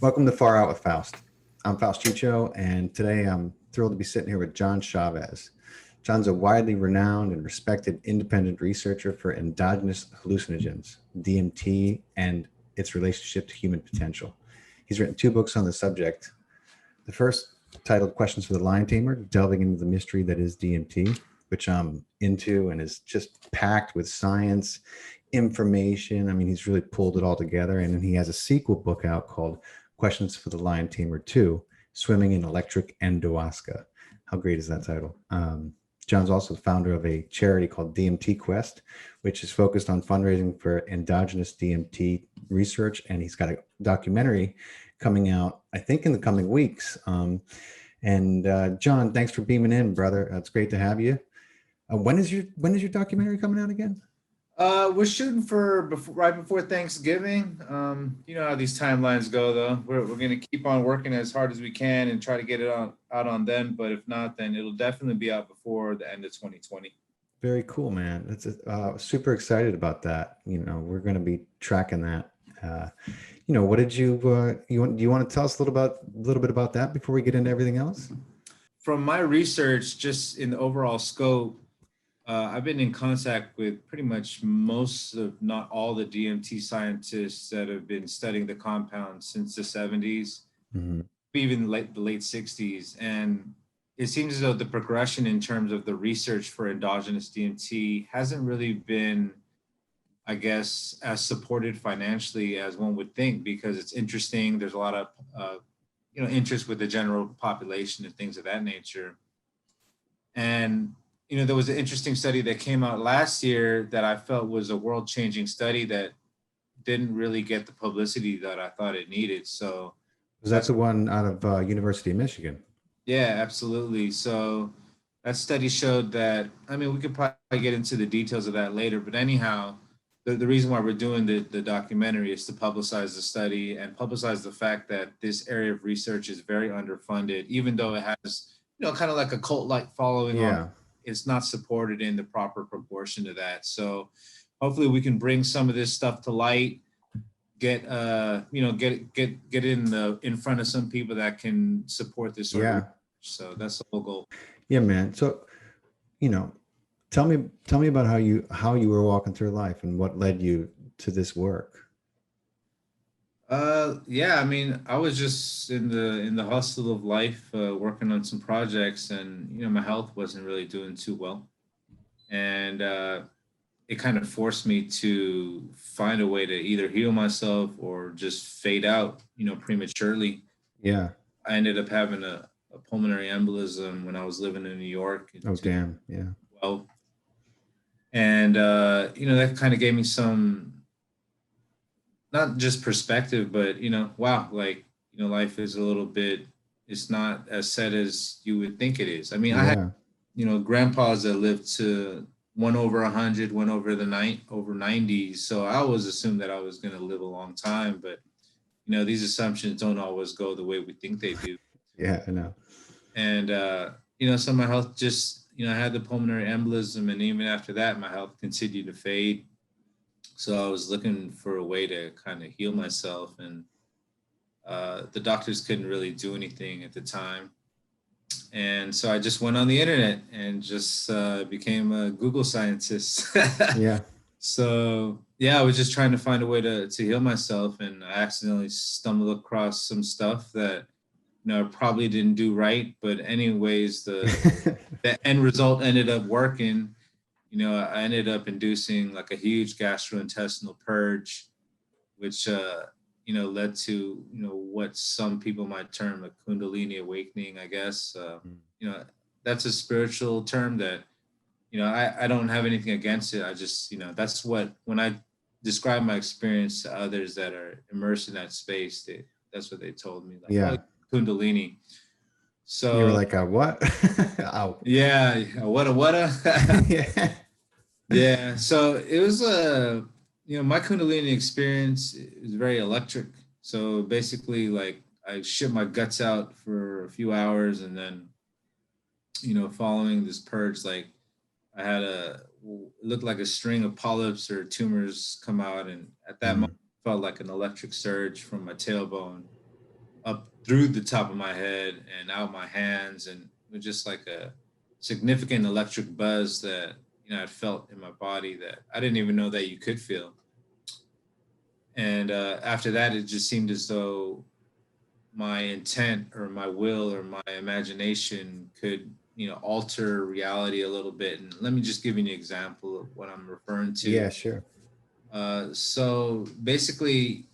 Welcome to Far Out with Faust. I'm Faust Chicho, and today I'm thrilled to be sitting here with John Chavez. John's a widely renowned and respected independent researcher for endogenous hallucinogens, DMT, and its relationship to human potential. He's written 2 books on the subject. The first, titled Questions for the Lion Tamer, delving into the mystery that is DMT, which I'm into and is just packed with science, information. I mean, he's really pulled it all together. And then he has a sequel book out called Questions for the Lion Tamer 2, Swimming in Electric Ayahuasca. How great is that title? John's also the founder of a charity called DMT Quest, which is focused on fundraising for endogenous DMT research. And he's got a documentary coming out, I think, in the coming weeks. John, thanks for beaming in, brother. It's great to have you. When is your documentary coming out again? We're shooting for right before Thanksgiving. You know how these timelines go, though. We're going to keep on working as hard as we can and try to get it out on then. But if not, then it'll definitely be out before the end of 2020. Very cool, man. That's super excited about that. You know, we're going to be tracking that. What did you do? You want to tell us a little bit about that before we get into everything else? From my research, just in the overall scope, I've been in contact with pretty much most of, not all, the DMT scientists that have been studying the compound since the 70s, even the late 60s. And it seems as though the progression in terms of the research for endogenous DMT hasn't really been, I guess, as supported financially as one would think, because it's interesting. There's a lot of, interest with the general population and things of that nature. And there was an interesting study that came out last year that I felt was a world-changing study that didn't really get the publicity that I thought it needed. So that's the one out of University of Michigan. Yeah, absolutely. So that study showed that, I mean, we could probably get into the details of that later, but anyhow, the reason why we're doing the documentary is to publicize the study and publicize the fact that this area of research is very underfunded, even though it has, kind of like a cult-like following. Yeah. It's not supported in the proper proportion to that. So hopefully we can bring some of this stuff to light, get in front of some people that can support this sort of research. So that's the whole goal. Yeah, man. So, tell me about how you were walking through life and what led you to this work. Yeah, I mean, I was just in the hustle of life, working on some projects, and my health wasn't really doing too well, and it kind of forced me to find a way to either heal myself or just fade out, prematurely. Yeah, I ended up having a pulmonary embolism when I was living in New York. Oh, damn. Yeah. Well, and that kind of gave me some, not just perspective, but wow, like life is a little bit, it's not as set as you would think it is. I mean, I had grandpas that lived to one over 100, one over over 90, so I always assumed that I was going to live a long time, but these assumptions don't always go the way we think they do. Yeah, I know. And so my health just, I had the pulmonary embolism, and even after that my health continued to fade. So I was looking for a way to kind of heal myself, and the doctors couldn't really do anything at the time. And so I just went on the internet and just became a Google scientist. Yeah. So yeah, I was just trying to find a way to heal myself, and I accidentally stumbled across some stuff that I probably didn't do right. But anyways, the end result ended up working. I ended up inducing like a huge gastrointestinal purge, which, led to, what some people might term a Kundalini Awakening, I guess. That's a spiritual term that, I don't have anything against it. I just, that's when I describe my experience to others that are immersed in that space, that's what they told me. Like, yeah. Oh, Kundalini. So you were like, what? Oh. Yeah. What? Yeah. Yeah, so it was my Kundalini experience is very electric. So basically, like, I shit my guts out for a few hours, and then, following this purge, like, I had it looked like a string of polyps or tumors come out, and at that moment, I felt like an electric surge from my tailbone, up through the top of my head and out my hands, and it was just like a significant electric buzz that, you know, I felt in my body that I didn't even know that you could feel. And after that, it just seemed as though my intent or my will or my imagination could, you know, alter reality a little bit. And let me just give you an example of what I'm referring to. Yeah, sure. So basically,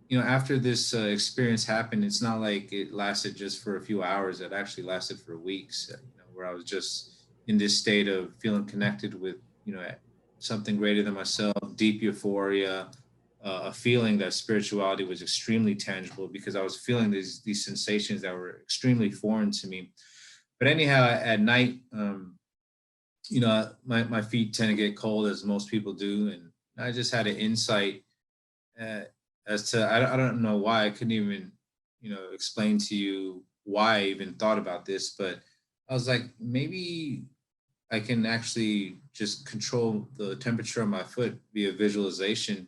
you know, after this experience happened, it's not like it lasted just for a few hours. It actually lasted for weeks, you know, where I was just in this state of feeling connected with, you know, something greater than myself, deep euphoria, a feeling that spirituality was extremely tangible because I was feeling these sensations that were extremely foreign to me. But anyhow, at night, you know, my feet tend to get cold as most people do. And I just had an insight uh, as to, I don't know why I couldn't even, you know, explain to you why I even thought about this, but I was like, maybe I can actually just control the temperature of my foot via visualization.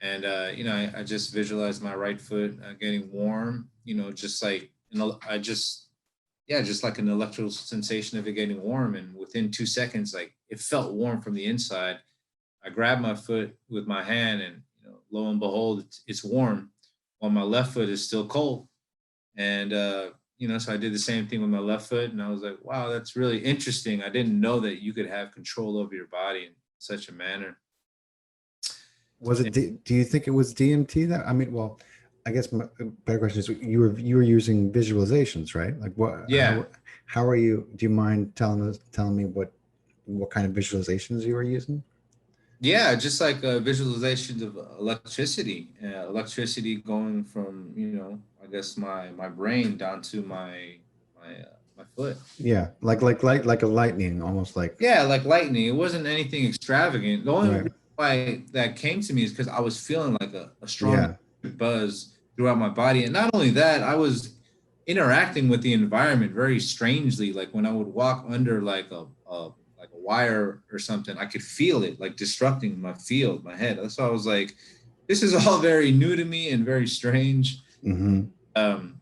And, you know, I just visualized my right foot getting warm, you know, just like, you know, yeah, just like an electrical sensation of it getting warm. And within 2 seconds, like it felt warm from the inside. I grabbed my foot with my hand, and, you know, lo and behold, it's warm, while my left foot is still cold. And you know, so I did the same thing with my left foot, and I was like, wow, that's really interesting. I didn't know that you could have control over your body in such a manner. Was it? Do you think it was DMT that? I mean, well, I guess my better question is you were using visualizations, right? Like what? Yeah, How are you? Do you mind telling me what kind of visualizations you were using? yeah, just like visualizations of electricity going from, you know, I guess my brain down to my foot. Yeah, like a lightning, almost like Yeah, like lightning. It wasn't anything extravagant. The only right. reason why that came to me is because I was feeling like a strong Yeah, buzz throughout my body. And not only that, I was interacting with the environment very strangely. Like when I would walk under like a wire or something, I could feel it like disrupting my field, my head. So I was like, this is all very new to me and very strange. hmm. Um,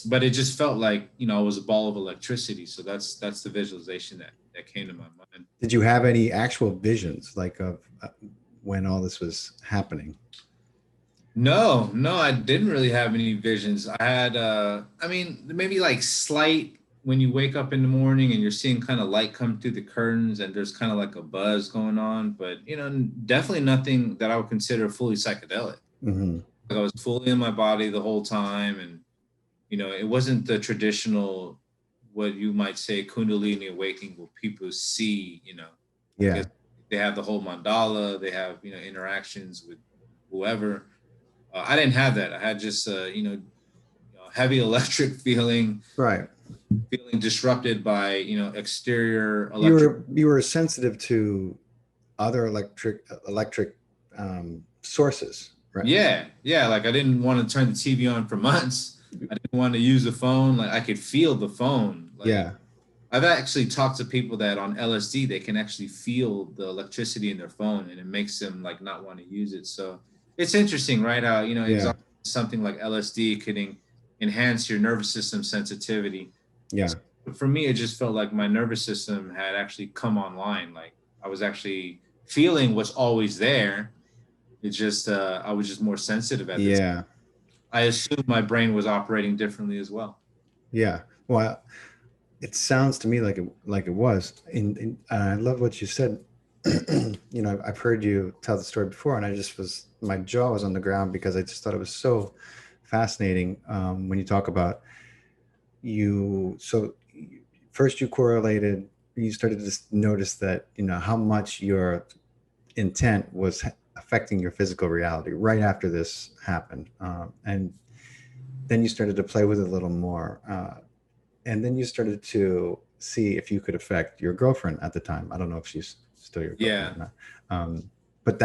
but it just felt like, you know, it was a ball of electricity. So that's the visualization that came to my mind. Did you have any actual visions like of when all this was happening? No, no, I didn't really have any visions. I had I mean, maybe like slight when you wake up in the morning and you're seeing kind of light come through the curtains and there's kind of like a buzz going on, but you know, definitely nothing that I would consider fully psychedelic. Hmm. Like I was fully in my body the whole time, and you know, it wasn't the traditional what you might say Kundalini Awakening where people see, you know, I guess Yeah, they have the whole mandala, they have, you know, interactions with whoever. I didn't have that. I had just heavy electric right. feeling disrupted by, you know, exterior You electric. were sensitive to other electric sources, right? Yeah, yeah. Like I didn't want to turn the TV on for months. I didn't want to use the phone. Like I could feel the phone. Like Yeah, I've actually talked to people that on LSD they can actually feel the electricity in their phone, and it makes them like not want to use it. So it's interesting, right? How, you know, yeah, something like LSD could enhance your nervous system sensitivity. yeah, For me, it just felt like my nervous system had actually come online. Like I was actually feeling what's always there. It's just I was just more sensitive at the time. yeah, I assumed my brain was operating differently as well. yeah. Well, it sounds to me like it was. And I love what you said. You know, I've heard you tell the story before, and my jaw was on the ground because I just thought it was so fascinating when you talk about you. So first you correlated, you started to notice that, you know, how much your intent was affecting your physical reality right after this happened. And then you started to play with it a little more. And then you started to see if you could affect your girlfriend at the time. I don't know if she's still your girlfriend Yeah. or not. But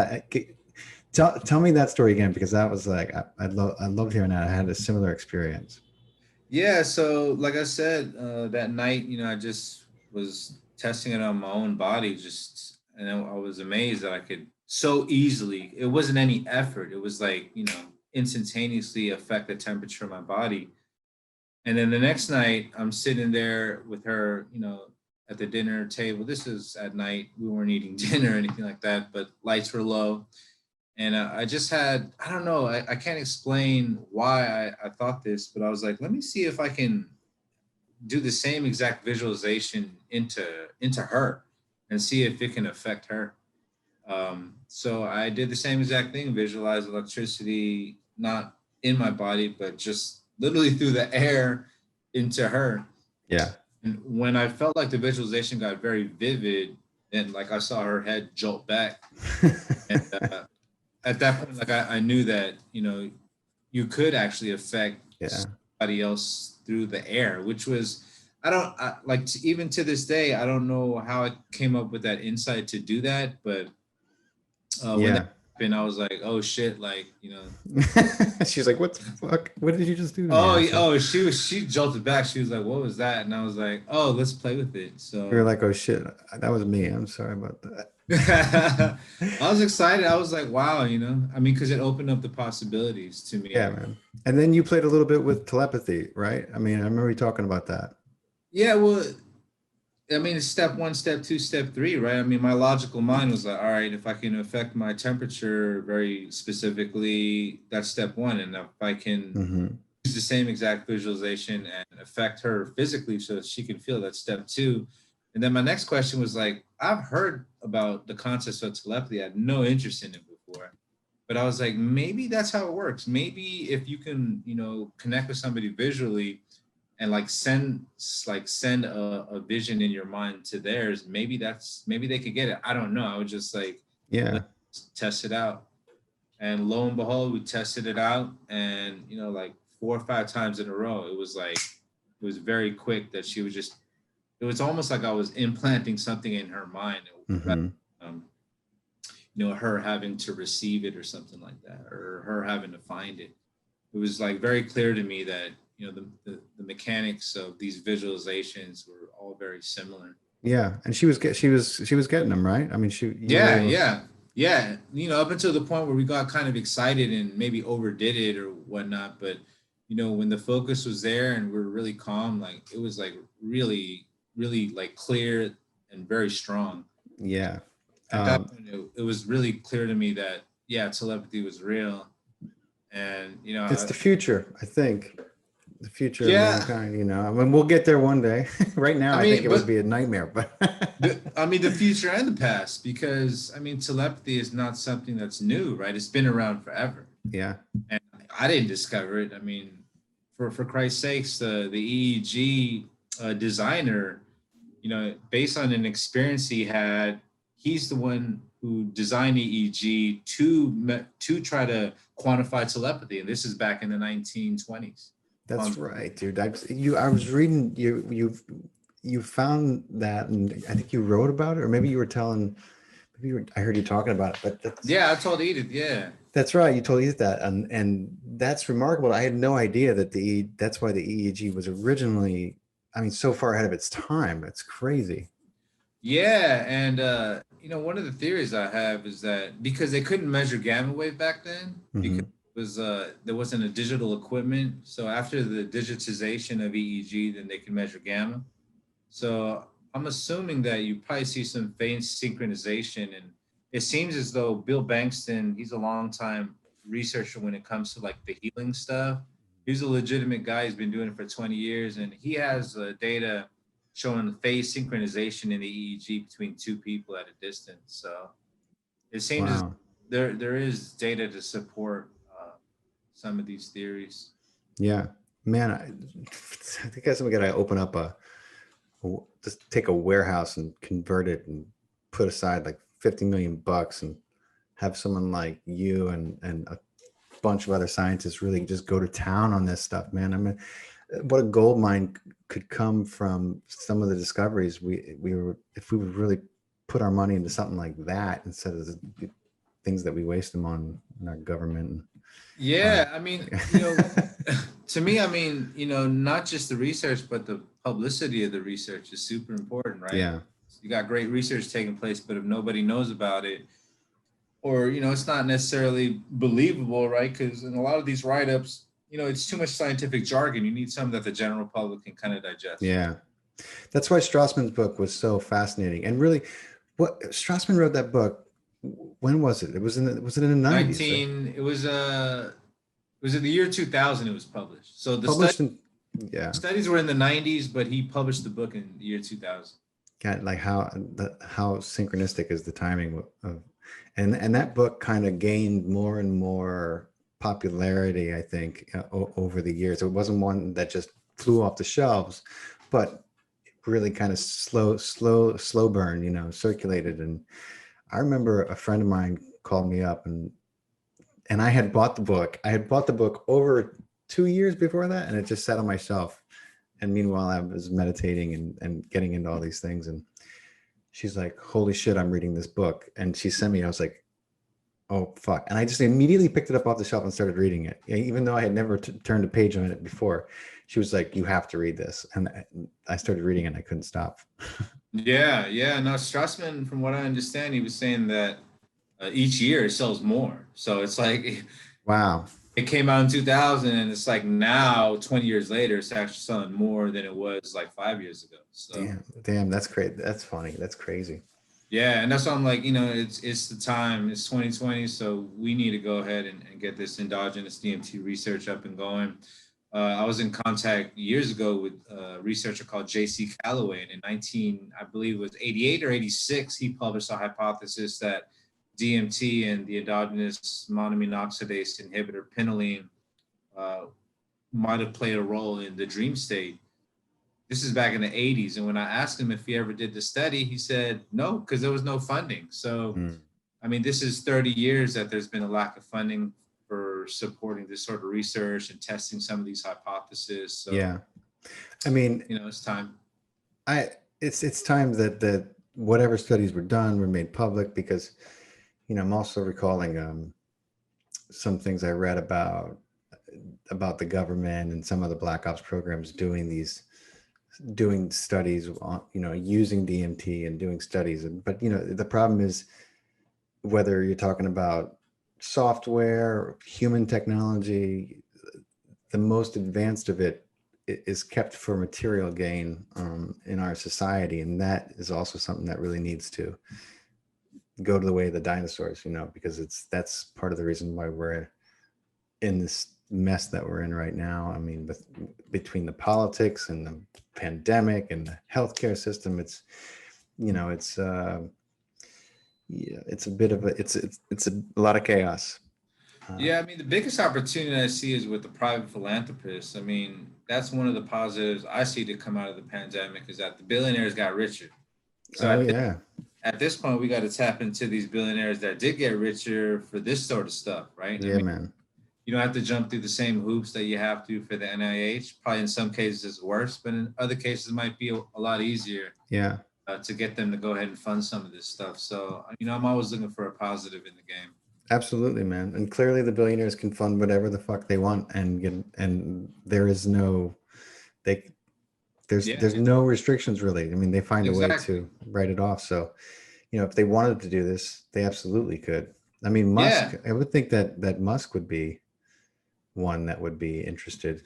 tell me that story again, because that was like, I loved hearing that. I had a similar experience. Yeah, so like I said, that night, you know, I just was testing it on my own body, just, and I was amazed that I could so easily. It wasn't any effort. It was like, you know, instantaneously affect the temperature of my body. And then the next night, I'm sitting there with her, at the dinner table. This is at night. We weren't eating dinner or anything like that, but lights were low. And I just had, I don't know, I can't explain why I thought this, but I was like, let me see if I can do the same exact visualization into her and see if it can affect her. So I did the same exact thing, visualize electricity, not in my body, but just literally through the air into her. Yeah. And when I felt like the visualization got very vivid, and like I saw her head jolt back, and at that point, like I knew that, you could actually affect somebody else through the air, which was, even to this day, I don't know how I came up with that insight to do that, but when that happened, I was like, oh shit, like, She's like, what the fuck? What did you just do? She jolted back. She was like, what was that? And I was like, oh, let's play with it. So we were like, oh shit, that was me. I'm sorry about that. I was excited. I was like, wow, because it opened up the possibilities to me. Yeah, man. And then you played a little bit with telepathy, right? I mean, I remember you talking about that. Yeah, well, I mean, it's step 1, step 2, step 3, right? I mean, my logical mind was like, all right, if I can affect my temperature very specifically, that's step 1. And if I can use the same exact visualization and affect her physically so that she can feel, that's step 2. And then my next question was like, I've heard about the concept of telepathy. I had no interest in it before, but I was like, maybe that's how it works. Maybe if you can, connect with somebody visually and send a vision in your mind to theirs, maybe they could get it. I don't know. I was just like, let's test it out. And lo and behold, we tested it out, and 4 or 5 times in a row, it was very quick that she was just, it was almost like I was implanting something in her mind, her having to receive it or something like that, or her having to find it. It was like very clear to me that, the mechanics of these visualizations were all very similar. Yeah. And she was getting them, right? I mean, Yeah. Up until the point where we got kind of excited and maybe overdid it or whatnot. But, when the focus was there and we were really calm, like it was like really, really like clear and very strong. Yeah. At that point, it was really clear to me that, telepathy was real. And, it's the future, I think. The future of mankind, I mean, we'll get there one day. Right now, I think it would be a nightmare, but the future and the past, because telepathy is not something that's new, right? It's been around forever. Yeah. And I didn't discover it. I mean, for Christ's sakes, the EEG designer, based on an experience he had, he's the one who designed EEG to try to quantify telepathy. And this is back in the 1920s. That's right, dude. I was reading you found that, and I think you wrote about it, or maybe you were telling. I heard you talking about it, but I told Edith. Yeah, that's right. You told Edith that, and that's remarkable. I had no idea that that's why the EEG was originally, so far ahead of its time. It's crazy. Yeah, and one of the theories I have is that because they couldn't measure gamma wave back then, because there wasn't a digital equipment. So after the digitization of EEG, then they can measure gamma. So I'm assuming that you probably see some faint synchronization, and it seems as though Bill Bankston, he's a longtime researcher when it comes to the healing stuff. He's a legitimate guy. He's been doing it for 20 years, and he has data showing the phase synchronization in the EEG between 2 people at a distance. So it seems as there is data to support some of these theories. Yeah, man, I think we got to open up just take a warehouse and convert it and put aside like $50 million and have someone like you and a bunch of other scientists really just go to town on this stuff, man. I mean, what a gold mine could come from some of the discoveries we were, if we would really put our money into something like that instead of the things that we waste them on in our government. Yeah, to me, not just the research, but the publicity of the research is super important, right? Yeah. You got great research taking place, but if nobody knows about it, or, it's not necessarily believable, right? Because in a lot of these write-ups, it's too much scientific jargon. You need something that the general public can kind of digest. Yeah. That's why Strassman's book was so fascinating. And really, what Strassman wrote that book, when was it? It was was it in the 90s, right? 19, it was in the year 2000 it was published. So Published in, yeah. studies were in the 90s, but he published the book in the year 2000. God, like how synchronistic is the timing of, and that book kind of gained more and more popularity, I think, over the years. It wasn't one that just flew off the shelves, but really kind of slow burn, circulated. And I remember a friend of mine called me up, and I had bought the book. I had bought the book over 2 years before that, and it just sat on my shelf. And meanwhile, I was meditating and getting into all these things. And she's like, holy shit, I'm reading this book. And she sent me, I was like, oh, fuck. And I just immediately picked it up off the shelf and started reading it. Even though I had never turned a page on it before, she was like, you have to read this. And I started reading it and I couldn't stop. Yeah. No, Strassman, from what I understand, he was saying that each year it sells more. So it's like, wow. It came out in 2000, and it's like now, 20 years later, it's actually selling more than it was like 5 years ago. So damn, that's great. That's funny. That's crazy. Yeah, and that's why I'm like, it's the time. It's 2020, so we need to go ahead and get this endogenous DMT research up and going. I was in contact years ago with a researcher called J.C. Calloway, and in I believe it was 88 or 86, he published a hypothesis that DMT and the endogenous monoamine oxidase inhibitor pinoline might have played a role in the dream state. This is back in the 80s. And when I asked him if he ever did the study, he said no, because there was no funding. So, I mean, this is 30 years that there's been a lack of funding for supporting this sort of research and testing some of these hypotheses. So, yeah. I mean, it's time. It's time that whatever studies were done were made public, because I'm also recalling some things I read about the government and some of the Black Ops programs doing studies on, using DMT and doing studies. But, the problem is, whether you're talking about software or human technology, the most advanced of it is kept for material gain in our society. And that is also something that really needs to go to the way of the dinosaurs, because that's part of the reason why we're in this mess that we're in right now. I mean, between the politics and the pandemic and the healthcare system, it's a lot of chaos. Yeah, I mean, the biggest opportunity I see is with the private philanthropists. I mean, that's one of the positives I see to come out of the pandemic, is that the billionaires got richer. So at this point, we got to tap into these billionaires that did get richer for this sort of stuff, right? Yeah, man. You don't have to jump through the same hoops that you have to for the NIH. Probably in some cases it's worse, but in other cases it might be a lot easier. Yeah. To get them to go ahead and fund some of this stuff. So, I'm always looking for a positive in the game. Absolutely, man. And clearly the billionaires can fund whatever the fuck they want and there is no, there's no restrictions really. I mean, they find a way to write it off. So, if they wanted to do this, they absolutely could. I mean, Musk, I would think that Musk would be one that would be interested,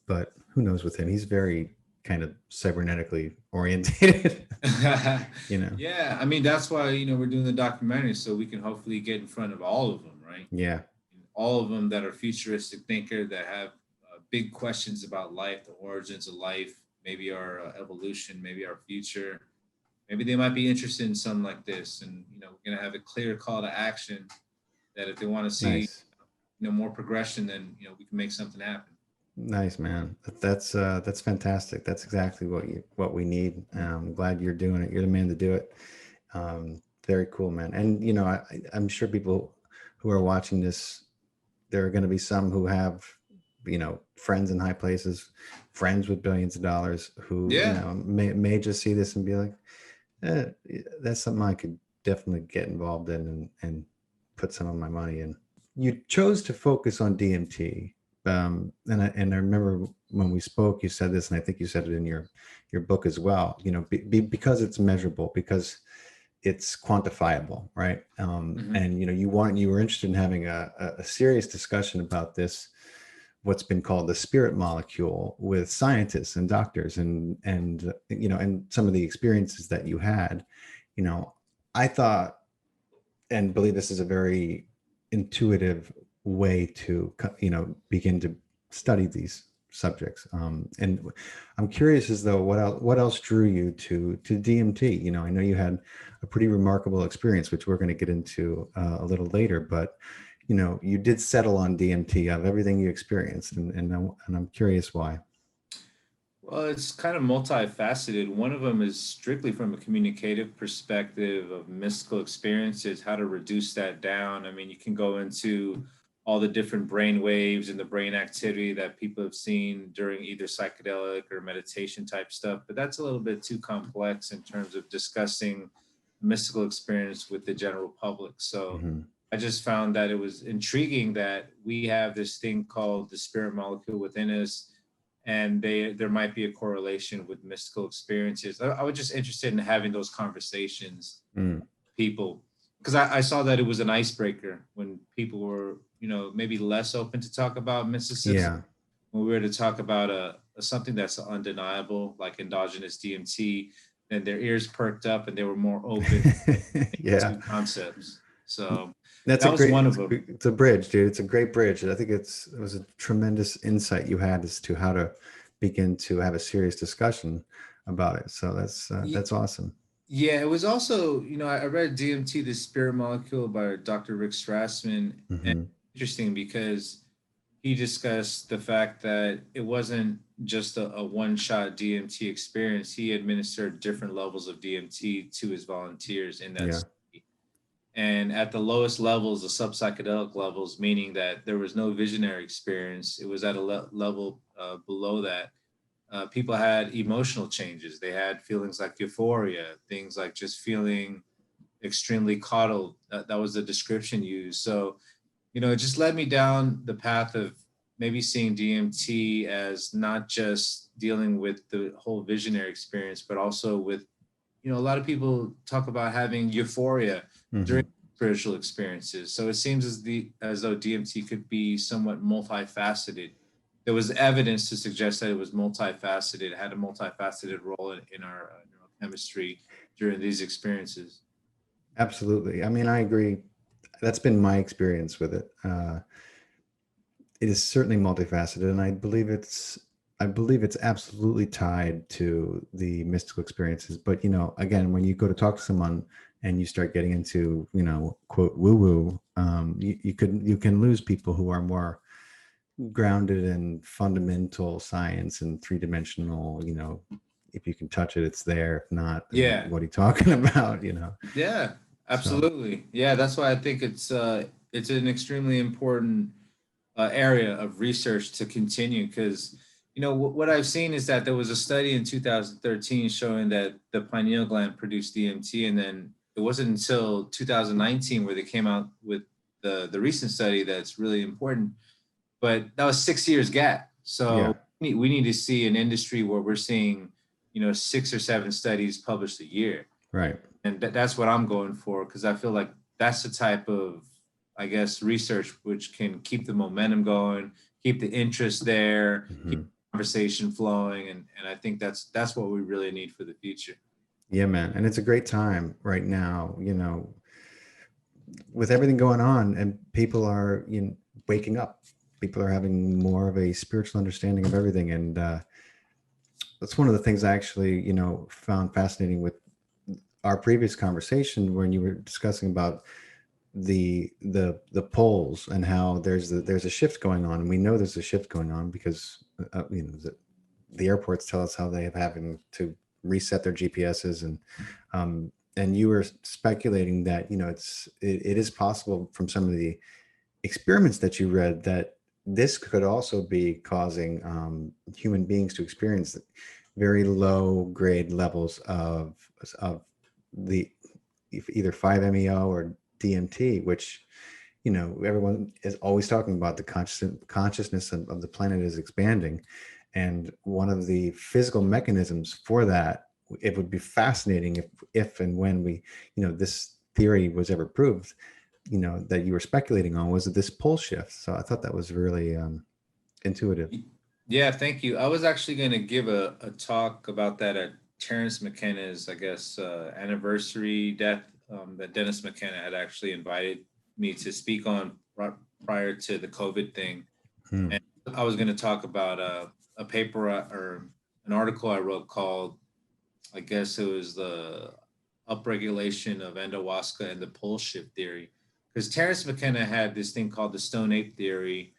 but who knows with him? He's very kind of cybernetically orientated. Yeah, I mean, that's why we're doing the documentary, so we can hopefully get in front of all of them, right? Yeah, all of them that are futuristic thinker, that have big questions about life, the origins of life, maybe our evolution, maybe our future. Maybe they might be interested in something like this, and we're gonna have a clear call to action that if they want to see more progression, then we can make something happen. Nice, man. That's fantastic. That's exactly what we need. I'm glad you're doing it. You're the man to do it. Very cool, man. And I'm sure people who are watching this, there are going to be some who have friends in high places, friends with billions of dollars, who may just see this and be like, that's something I could definitely get involved in and put some of my money in. You chose to focus on DMT. And I remember when we spoke, you said this, and I think you said it in your book as well, because it's measurable, because it's quantifiable, right? Mhm. And you were interested in having a serious discussion about this, what's been called the spirit molecule, with scientists and doctors, and some of the experiences that you had. I thought and believe this is a very intuitive way to begin to study these subjects. And I'm curious as though what else drew you to DMT. I know you had a pretty remarkable experience, which we're going to get into a little later, but you did settle on DMT of everything you experienced, and I'm curious why. Well, it's kind of multifaceted. One of them is strictly from a communicative perspective of mystical experiences, how to reduce that down. I mean, you can go into all the different brain waves and the brain activity that people have seen during either psychedelic or meditation type stuff, but that's a little bit too complex in terms of discussing mystical experience with the general public. So Hmm. I just found that it was intriguing that we have this thing called the spirit molecule within us, and there might be a correlation with mystical experiences. I was just interested in having those conversations Mm. with people, because I saw that it was an icebreaker when people were, maybe less open to talk about mysticism. Yeah. When we were to talk about something that's undeniable, like endogenous DMT, then their ears perked up and they were more open Yeah. to concepts. So That's that a was great, one of them. it's a bridge, dude. It's a great bridge. I think it was a tremendous insight you had as to how to begin to have a serious discussion about it. So that's awesome. Yeah, it was also, I read DMT, the spirit molecule by Dr. Rick Strassman. And Hmm. interesting because he discussed the fact that it wasn't just a one-shot DMT experience. He administered different levels of DMT to his volunteers in that Yeah. study. And at the lowest levels, the sub-psychedelic levels, meaning that there was no visionary experience, it was at a level below that. People had emotional changes. They had feelings like euphoria, things like just feeling extremely coddled. That was the description used. So, it just led me down the path of maybe seeing DMT as not just dealing with the whole visionary experience, but also with, a lot of people talk about having euphoria during Hmm. spiritual experiences. So it seems as though DMT could be somewhat multifaceted. There was evidence to suggest that it was multifaceted, it had a multifaceted role in our neurochemistry during these experiences. Absolutely. I mean, I agree. That's been my experience with it. It is certainly multifaceted, and I believe it's absolutely tied to the mystical experiences. But again, when you go to talk to someone and you start getting into quote woo woo, you can lose people who are more grounded in fundamental science and three-dimensional. If you can touch it, it's there. If not, then Yeah, what are you talking about? yeah, So absolutely. Yeah, that's why I think it's an extremely important area of research to continue, because what I've seen is that there was a study in 2013 showing that the pineal gland produced DMT, and then it wasn't until 2019 where they came out with the recent study that's really important. But that was 6 years gap. So yeah, we need to see an industry where we're seeing 6 or 7 studies published a year, right. and that's what I'm going for, because I feel like that's the type of, I guess, research which can keep the momentum going, keep the interest there, keep Hmm. the conversation flowing, and I think that's what we really need for the future. Yeah, man. And it's a great time right now, with everything going on, and people are waking up. People are having more of a spiritual understanding of everything. And that's one of the things I actually, found fascinating with our previous conversation when you were discussing about the poles and how there's a shift going on. And we know there's a shift going on because, the airports tell us how they have having to reset their GPSs, and you were speculating that it is possible from some of the experiments that you read that this could also be causing human beings to experience very low grade levels of the either 5-MeO or DMT, which everyone is always talking about. The consciousness of the planet is expanding, and one of the physical mechanisms for that it would be fascinating if and when we, this theory was ever proved, that you were speculating on, was this pole shift. So I thought that was really intuitive. Yeah, thank you. I was actually going to give a talk about that at Terrence McKenna's, I guess, anniversary death that Dennis McKenna had actually invited me to speak on prior to the COVID thing. And I was going to talk about a paper or an article I wrote called, I guess it was the upregulation of Endohuasca and the pole shift theory. Because Terrence McKenna had this thing called the Stone Ape theory.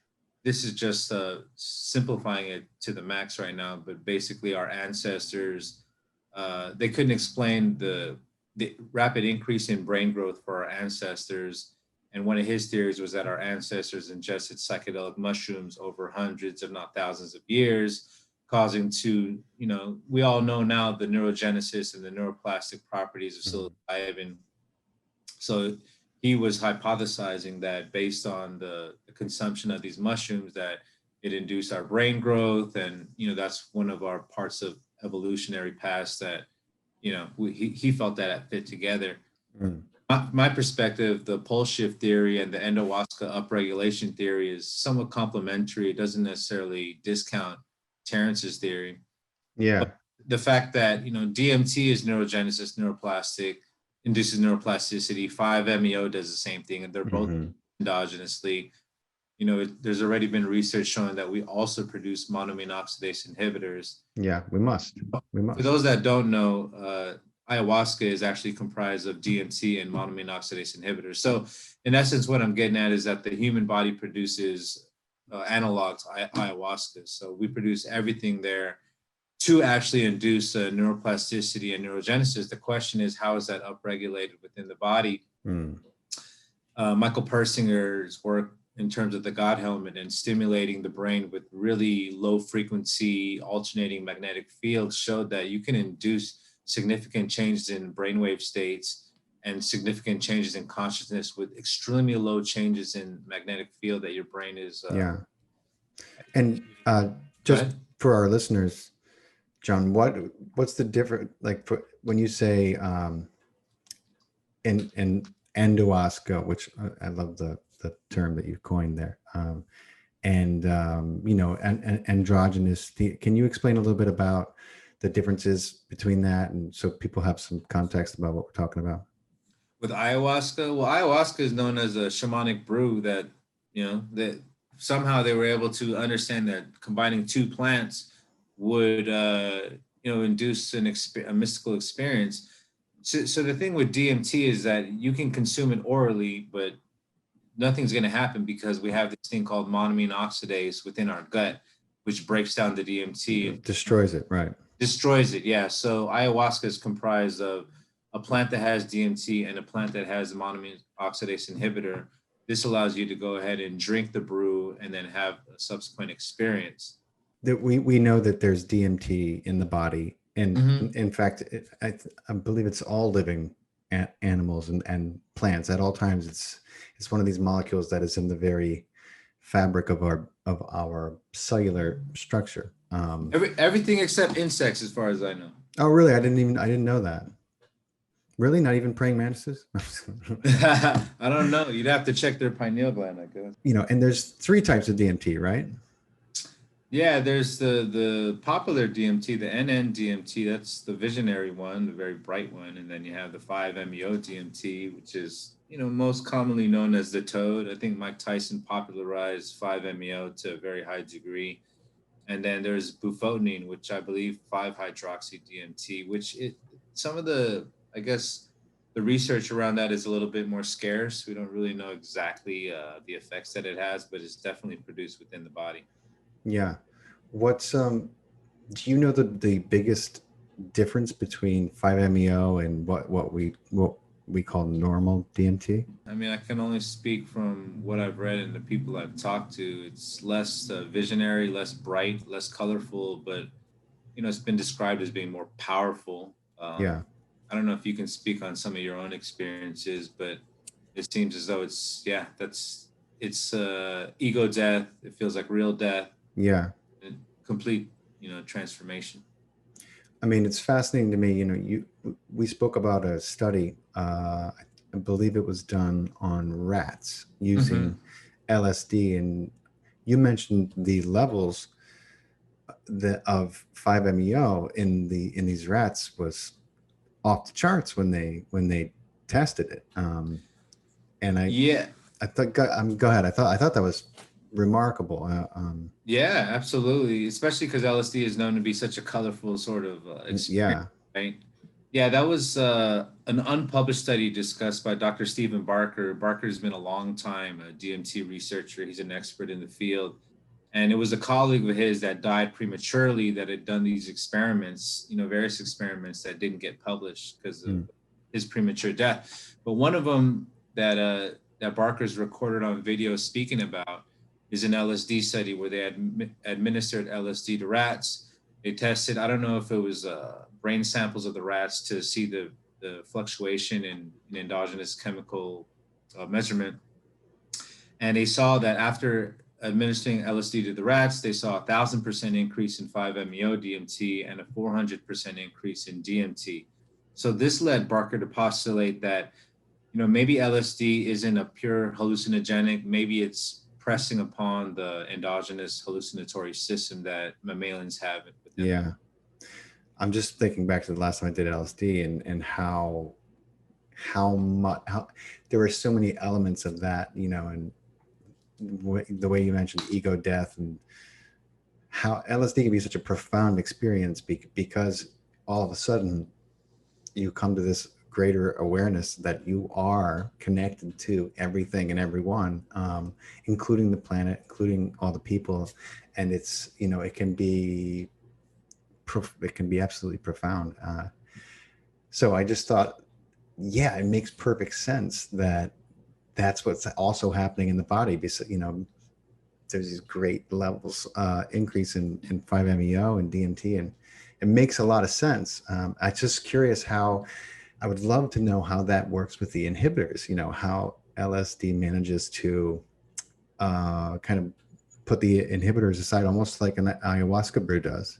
This is just simplifying it to the max right now, but basically our ancestors, they couldn't explain the rapid increase in brain growth for our ancestors. And one of his theories was that our ancestors ingested psychedelic mushrooms over hundreds, if not thousands of years, causing to, we all know now the neurogenesis and the neuroplastic properties of psilocybin. So he was hypothesizing that based on the consumption of these mushrooms, that it induced our brain growth. And, that's one of our parts of evolutionary past that, he felt that it fit together. My perspective, the pole shift theory and the Endohuasca upregulation theory is somewhat complementary. It doesn't necessarily discount Terrence's theory. Yeah. But the fact that, DMT is neurogenesis, neuroplastic, induces neuroplasticity. 5-MeO does the same thing, and they're both endogenously. There's already been research showing that we also produce monoamine oxidase inhibitors. Yeah, we must. For those that don't know, ayahuasca is actually comprised of DMT and monoamine oxidase inhibitors. So in essence, what I'm getting at is that the human body produces analogs ayahuasca. So we produce everything there to actually induce neuroplasticity and neurogenesis. The question is, how is that upregulated within the body? Michael Persinger's work in terms of the God helmet and stimulating the brain with really low frequency alternating magnetic fields showed that you can induce significant changes in brainwave states and significant changes in consciousness with extremely low changes in magnetic field that your brain is. And just for our listeners, John, what's the difference, like when you say in Endohuasca, which I love the term that you coined there, and androgynous, can you explain a little bit about the differences between that, and so people have some context about what we're talking about? With ayahuasca, well, ayahuasca is known as a shamanic brew that, that somehow they were able to understand that combining two plants would, induce a mystical experience. So the thing with DMT is that you can consume it orally, but nothing's going to happen because we have this thing called monoamine oxidase within our gut, which breaks down the DMT. It destroys it, right? Destroys it, yeah. So ayahuasca is comprised of a plant that has DMT and a plant that has a monoamine oxidase inhibitor. This allows you to go ahead and drink the brew and then have a subsequent experience. That we know that there's DMT in the body, and in fact, I believe it's all living animals and plants at all times. It's one of these molecules that is in the very fabric of our cellular structure. Everything except insects, as far as I know. Oh, really? I didn't know that. Really? Not even praying mantises? I don't know. You'd have to check their pineal gland, I guess. And there's 3 types of DMT, right? Yeah, there's the popular DMT, the NN-DMT. That's the visionary one, the very bright one. And then you have the 5-MeO DMT, which is, most commonly known as the toad. I think Mike Tyson popularized 5-MeO to a very high degree. And then there's bufotenine, which I believe 5-hydroxy-DMT, which some of the, I guess, the research around that is a little bit more scarce. We don't really know exactly the effects that it has, but it's definitely produced within the body. Yeah. What's do you know the biggest difference between 5-MeO and what we call normal DMT? I mean, I can only speak from what I've read and the people I've talked to. It's less visionary, less bright, less colorful, but it's been described as being more powerful. Yeah. I don't know if you can speak on some of your own experiences, but it seems as though it's ego death. It feels like real death. Yeah. Complete, transformation. I mean, it's fascinating to me. We spoke about a study. I believe it was done on rats using Hmm. LSD, and you mentioned the levels of 5-MeO in these rats was off the charts when they tested it. And Yeah. I thought, go ahead. I thought that was remarkable. Yeah, absolutely. Especially because LSD is known to be such a colorful sort of experience, Yeah. right? Yeah, that was an unpublished study discussed by Dr. Stephen Barker. Barker's been a long time a DMT researcher. He's an expert in the field. And it was a colleague of his that died prematurely that had done these experiments, various experiments that didn't get published because of Mm. his premature death. But one of them that Barker's recorded on video speaking about is an LSD study where they had administered LSD to rats. They tested, I don't know if it was brain samples of the rats to see the fluctuation in endogenous chemical measurement. And they saw that after administering LSD to the rats, they saw 1,000% increase in 5-MeO DMT and a 400% increase in DMT. So this led Barker to postulate that maybe LSD isn't a pure hallucinogenic. Maybe it's pressing upon the endogenous hallucinatory system that mammalians have within them. Yeah. I'm just thinking back to the last time I did LSD, and how much how there were so many elements of that, and the way you mentioned ego death, and how LSD can be such a profound experience because all of a sudden you come to this greater awareness that you are connected to everything and everyone, including the planet, including all the people. And it's, it can be absolutely profound. So I just thought, yeah, it makes perfect sense that that's what's also happening in the body. Because, there's these great levels, increase in 5-MeO and DMT, and it makes a lot of sense. I'm just curious how, I would love to know how that works with the inhibitors, how LSD manages to kind of put the inhibitors aside, almost like an ayahuasca brew does.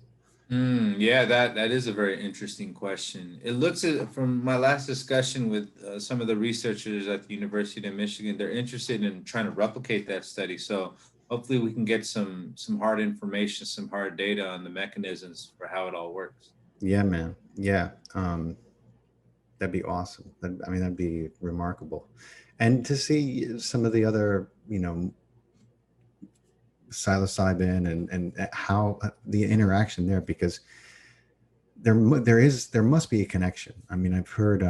Yeah, that is a very interesting question. It looks at from my last discussion with some of the researchers at the University of Michigan, they're interested in trying to replicate that study. So hopefully we can get some hard information, some hard data on the mechanisms for how it all works. Yeah, man. Yeah. That'd be awesome. I mean, that'd be remarkable. And to see some of the other, psilocybin, and how the interaction there, because there must be a connection. I mean, I've heard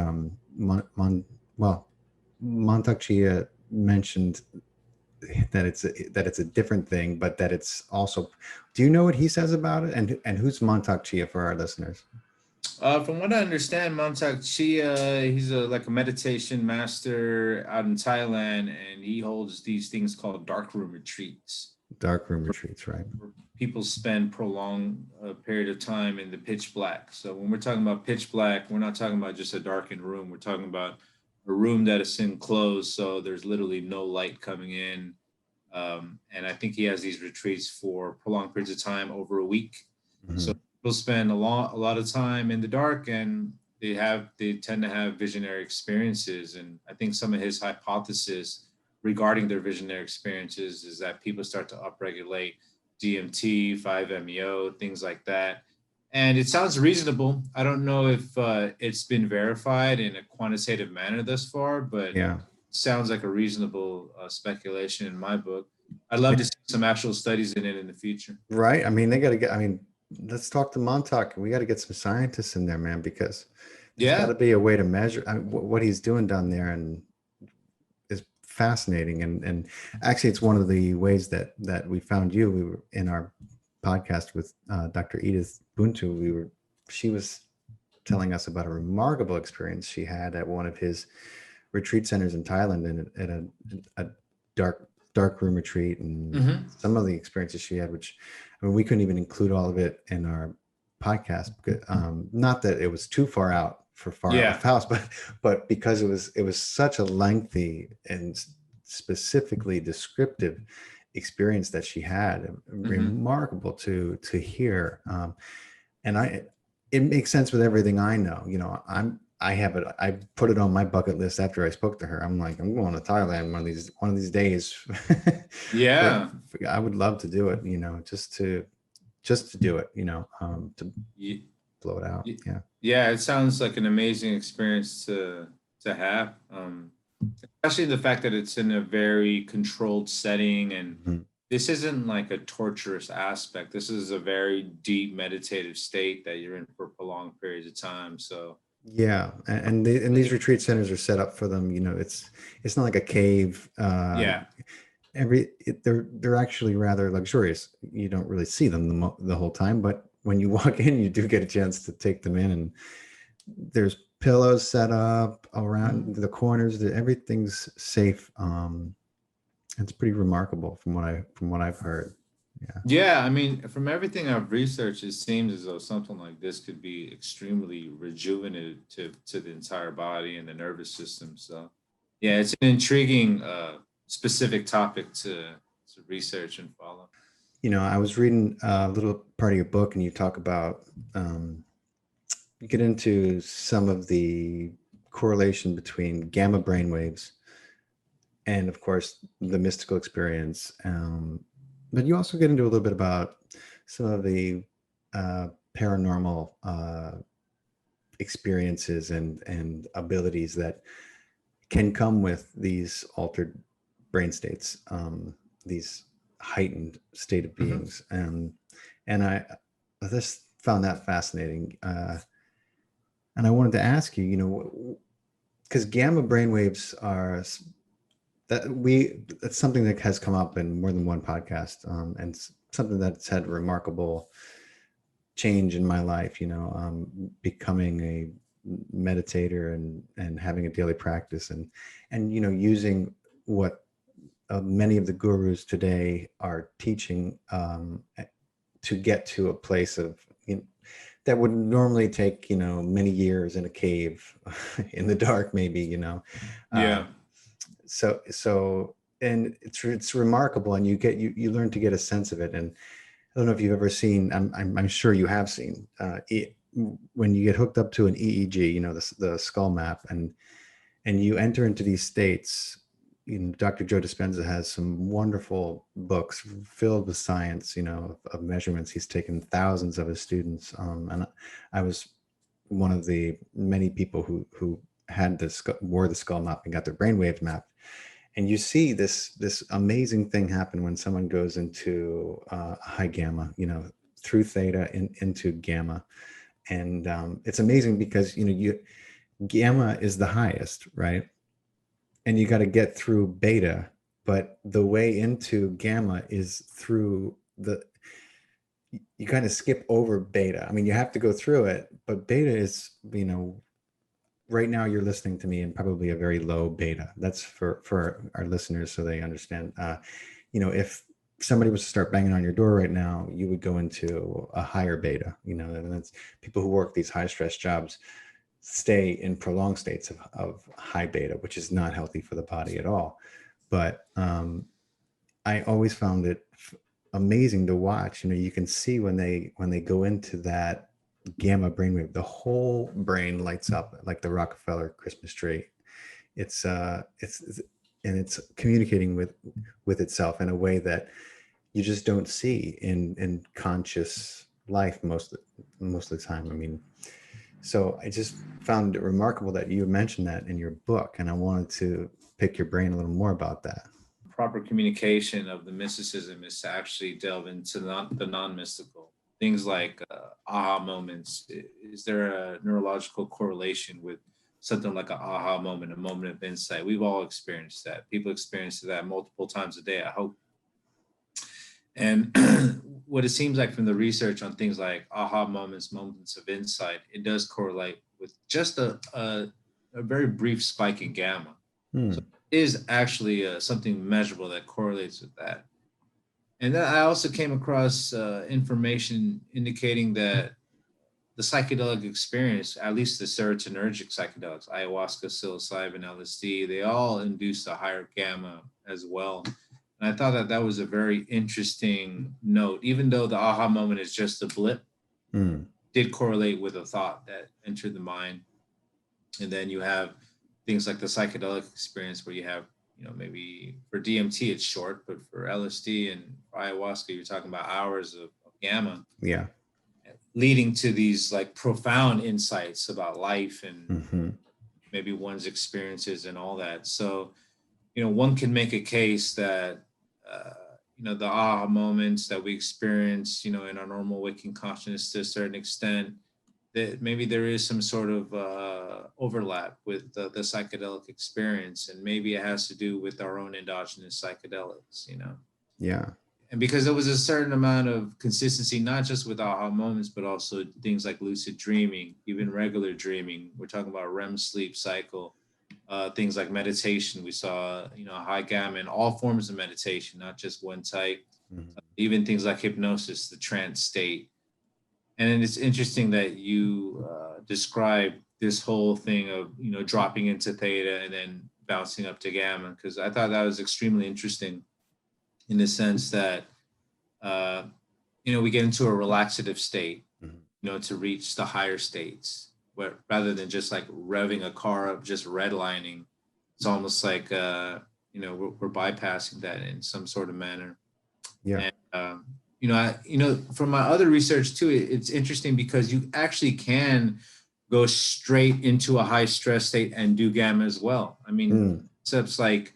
Montauk Chia mentioned that it's a different thing, but that it's also. Do you know what he says about it? And who's Montauk Chia for our listeners? From what I understand, Mamtak Chia, he's like a meditation master out in Thailand, and he holds these things called dark room retreats, Dark room retreats, right? where people spend prolonged period of time in the pitch black. So when we're talking about pitch black, we're not talking about just a darkened room. We're talking about a room that is enclosed, so there's literally no light coming in. And I think he has these retreats for prolonged periods of time over a week. So Hmm. people spend a lot of time in the dark, and they tend to have visionary experiences. And I think some of his hypothesis regarding their visionary experiences is that people start to upregulate DMT, 5-MeO, things like that. And it sounds reasonable. I don't know if it's been verified in a quantitative manner thus far, but Yeah. sounds like a reasonable speculation in my book. I'd love to see some actual studies in it in the future. Right. I mean, they got to get. I mean, let's talk to Montauk. We got to get some scientists in there, man, because there's got Yeah. to be a way to measure, what he's doing down there, and is fascinating. And actually, it's one of the ways that we found you. We were in our podcast with Dr. Edith Buntu. She was telling us about a remarkable experience she had at one of his retreat centers in Thailand, and at a dark room retreat, and Hmm. some of the experiences she had, which, I mean, we couldn't even include all of it in our podcast, not that it was too far out for far out with Yeah. Faust, but because it was such a lengthy and specifically descriptive experience that she had, Hmm. remarkable to hear. And it makes sense with everything I know. I have it. I put it on my bucket list after I spoke to her. I'm like, I'm going to Thailand one of these days. for, Yeah. I would love to do it. Just to do it. To Ye- blow it out. ye- Yeah. Yeah, it sounds like an amazing experience to have. Especially the fact that it's in a very controlled setting, and Mhm. this isn't like a torturous aspect. This is a very deep meditative state that you're in for prolonged periods of time. So Yeah, and these retreat centers are set up for them. It's not like a cave. yeah, They're actually rather luxurious. You don't really see them the whole time, but when you walk in, you do get a chance to take them in. And there's pillows set up around the corners. Everything's safe. It's pretty remarkable from what I've heard. Yeah. yeah. I mean, from everything I've researched, it seems as though something like this could be extremely rejuvenative to the entire body and the nervous system. So yeah, it's an intriguing specific topic to research and follow. I was reading a little part of your book, and you talk about you get into some of the correlation between gamma brainwaves and, of course, the mystical experience. But you also get into a little bit about some of the paranormal experiences and abilities that can come with these altered brain states, these heightened state of beings. And I just found that fascinating. And I wanted to ask you, because gamma brainwaves are that's something that has come up in more than one podcast, and something that's had a remarkable change in my life. Becoming a meditator and having a daily practice, and using what many of the gurus today are teaching, to get to a place of that would normally take many years in a cave in the dark, maybe. uh, Yeah. so and it's remarkable, and you learn to get a sense of it. And I don't know if you've ever seen, I'm sure you have seen, when you get hooked up to an EEG, the skull map, and you enter into these states. Dr. Joe Dispenza has some wonderful books filled with science, of measurements. He's taken thousands of his students, and I was one of the many people who had wore the skull map and got their brainwaves mapped. And you see this amazing thing happen when someone goes into high gamma, through theta into gamma. And it's amazing because gamma is the highest, right? And you got to get through beta, but the way into gamma is through you kind of skip over beta. I mean, you have to go through it, but beta is, right now you're listening to me in probably a very low beta. That's for our listeners, so they understand. If somebody was to start banging on your door right now, you would go into a higher beta. And that's people who work these high stress jobs stay in prolonged states of high beta, which is not healthy for the body at all. But I always found it amazing to watch. You can see when they go into that gamma brainwave, the whole brain lights up like the Rockefeller Christmas tree. It's and it's communicating with itself in a way that you just don't see in conscious life most of the time. I mean, so I just found it remarkable that you mentioned that in your book, and I wanted to pick your brain a little more about that. Proper communication of the mysticism is to actually delve into the non-mystical things like aha moments. Is there a neurological correlation with something like an aha moment, a moment of insight? We've all experienced that. People experience that multiple times a day, I hope. And what it seems like from the research on things like aha moments, moments of insight, it does correlate with just a very brief spike in gamma. So it is actually something measurable that correlates with that. And then I also came across information indicating that the psychedelic experience, at least the serotonergic psychedelics, ayahuasca, psilocybin, LSD, they all induce a higher gamma as well. And I thought that was a very interesting note, even though the aha moment is just a blip. did correlate with a thought that entered the mind. And then you have things like the psychedelic experience where you have, maybe for DMT it's short, but for LSD and for ayahuasca, you're talking about hours of gamma. Yeah. Leading to these like profound insights about life and Mm-hmm. maybe one's experiences and all that. So, one can make a case that, the aha moments that we experience, in our normal waking consciousness to a certain extent, that maybe there is some sort of overlap with the psychedelic experience, and maybe it has to do with our own endogenous psychedelics, Yeah. And because there was a certain amount of consistency, not just with aha moments, but also things like lucid dreaming, even regular dreaming. We're talking about REM sleep cycle, things like meditation. We saw, high gamma in all forms of meditation, not just one type, Mm-hmm. Even things like hypnosis, the trance state. And then it's interesting that you describe this whole thing of, dropping into theta and then bouncing up to gamma, because I thought that was extremely interesting in the sense that, we get into a relaxative state, Mm-hmm. To reach the higher states, where rather than just like revving a car up, just redlining, it's almost like, we're bypassing that in some sort of manner. Yeah. And, from my other research too, it's interesting because you actually can go straight into a high stress state and do gamma as well. I mean, concepts like,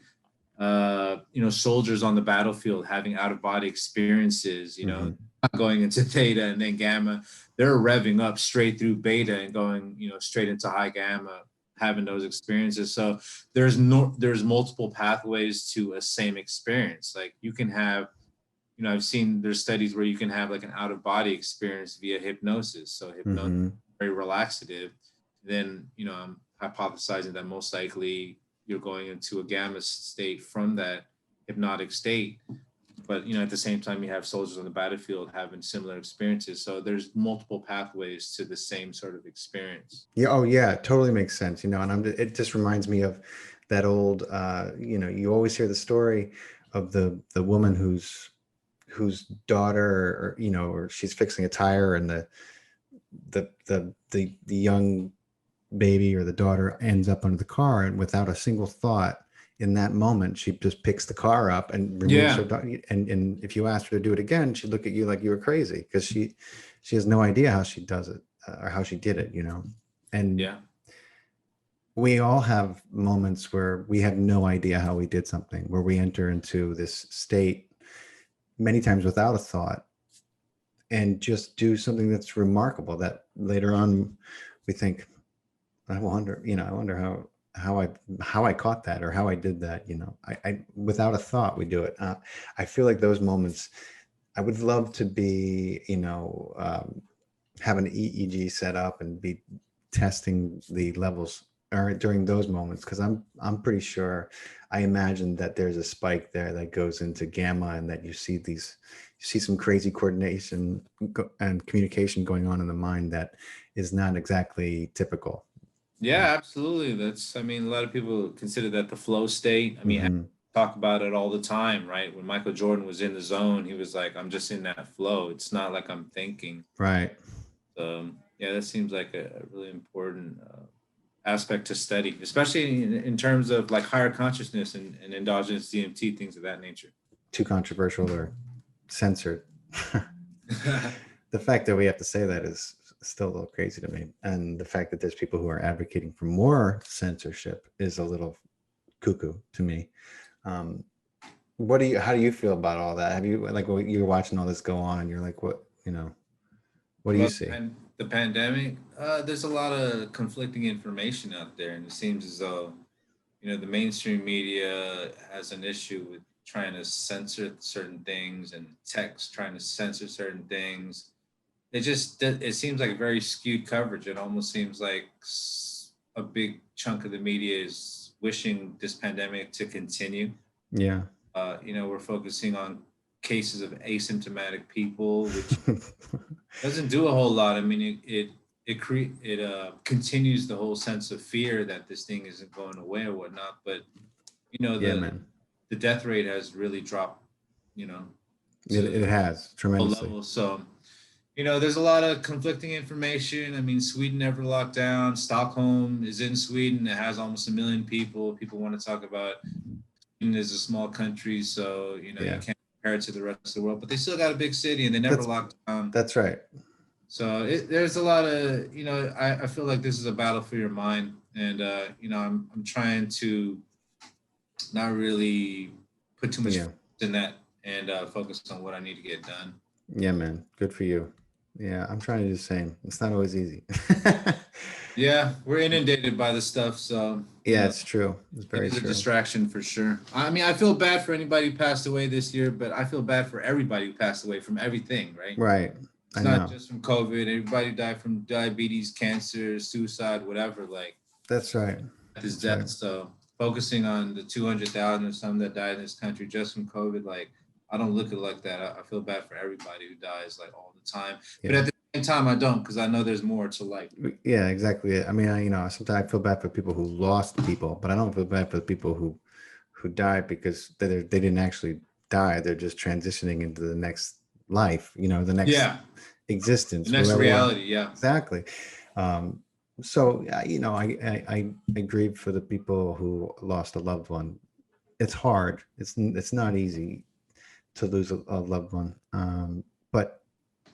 soldiers on the battlefield having out of body experiences, Mm-hmm. going into theta and then gamma, they're revving up straight through beta and going, straight into high gamma, having those experiences. So there's multiple pathways to a same experience. Like you can have, I've seen there's studies where you can have like an out of body experience via hypnosis. So hypnosis Mm-hmm. is very relaxative. Then, I'm hypothesizing that most likely you're going into a gamma state from that hypnotic state. But, at the same time, you have soldiers on the battlefield having similar experiences. So there's multiple pathways to the same sort of experience. Yeah. Oh, yeah. It totally makes sense. And it just reminds me of that old, you always hear the story of the woman whose daughter, or she's fixing a tire, and the young baby or the daughter ends up under the car, and without a single thought in that moment, she just picks the car up and removes her daughter. And if you asked her to do it again, she'd look at you like you were crazy, because she has no idea how she does it, or how she did it, And Yeah. we all have moments where we have no idea how we did something, where we enter into this state many times without a thought and just do something that's remarkable, that later on we think, I wonder how I caught that, or how I did that. I without a thought, we do it. I feel like those moments, I would love to be, have an EEG set up and be testing the levels during those moments, because I'm pretty sure, I imagine that there's a spike there that goes into gamma, and that you see some crazy coordination and communication going on in the mind that is not exactly typical. Yeah, absolutely. A lot of people consider that the flow state. Mm-hmm. Talk about it all the time, right? When Michael Jordan was in the zone, he was like, I'm just in that flow. It's not like I'm thinking. Right. Yeah, that seems like a really important aspect to study, especially in terms of like higher consciousness and endogenous DMT, things of that nature. Too controversial or censored. The fact that we have to say that is still a little crazy to me. And the fact that there's people who are advocating for more censorship is a little cuckoo to me. How do you feel about all that? Have you, like, you're watching all this go on, and you're like, what do you see? And the pandemic, there's a lot of conflicting information out there, and it seems as though, the mainstream media has an issue with trying to censor certain things, and text trying to censor certain things. It seems like very skewed coverage. It almost seems like a big chunk of the media is wishing this pandemic to continue. Yeah. We're focusing on cases of asymptomatic people, which doesn't do a whole lot. It continues the whole sense of fear that this thing isn't going away or whatnot. But the death rate has really dropped. It has tremendously. Level. So There's a lot of conflicting information. I mean, Sweden never locked down. Stockholm is in Sweden. It has almost 1 million people. People want to talk about Sweden as a small country, so you Yeah, can't compare it to the rest of the world. But they still got a big city, and they never that's locked down. that's right. So there's a lot of I feel like this is a battle for your mind, and I'm trying to not really put too much Yeah, in that and focus on what I need to get done. yeah, man. Good for you. Yeah, I'm trying to do the same. It's not always easy. Yeah, we're inundated by the stuff, so Yeah, it's true. It's it very is a true. distraction for sure. I mean, I feel bad for anybody who passed away this year, but I feel bad for everybody who passed away from everything, right? Right. It's I not know. just from COVID. Everybody died from diabetes, cancer, suicide, whatever. Like, That's right. death is That's right. death. So focusing on the 200,000 or some that died in this country just from COVID, like, I don't look at it like that. I feel bad for everybody who dies like all the time. But Yeah. at the same time, I don't, because I know there's more to life. Yeah, exactly. I mean, sometimes I feel bad for people who lost people, but I don't feel bad for the people who died because they didn't actually die. They're just transitioning into the next life, the next Yeah. The existence, next whoever one. reality. Yeah. Exactly. Um, so, I grieve for the people who lost a loved one. It's hard. It's not easy to lose a loved one, but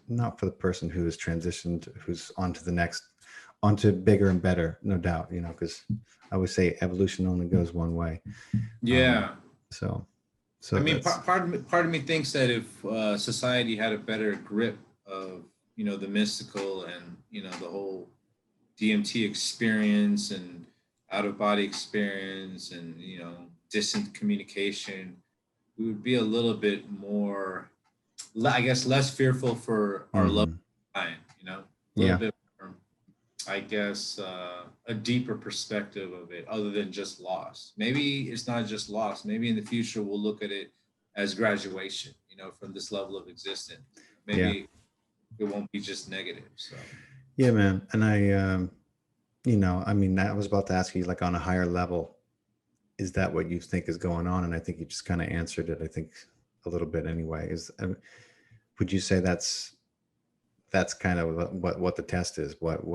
not for the person who has transitioned, who's onto bigger and better, no doubt. Because I would say evolution only goes one way. Um, Yeah. so, I so mean, that's part of me thinks that if society had a better grip of, the mystical and, the whole DMT experience and out of body experience and, distant communication, we would be a little bit more, I guess, less fearful for our loved mhm. one, a little Yeah, bit more, I guess, a deeper perspective of it other than just loss. Maybe it's not just loss. Maybe in the future we'll look at it as graduation, from this level of existence. yeah, Maybe it won't be just negative. So, yeah, man. And I mean, I was about to ask you, like, on a higher level, is that what you think is going on? And I think you just kind of answered it. I think a little bit anyway. Would you say that's kind of what the test is? What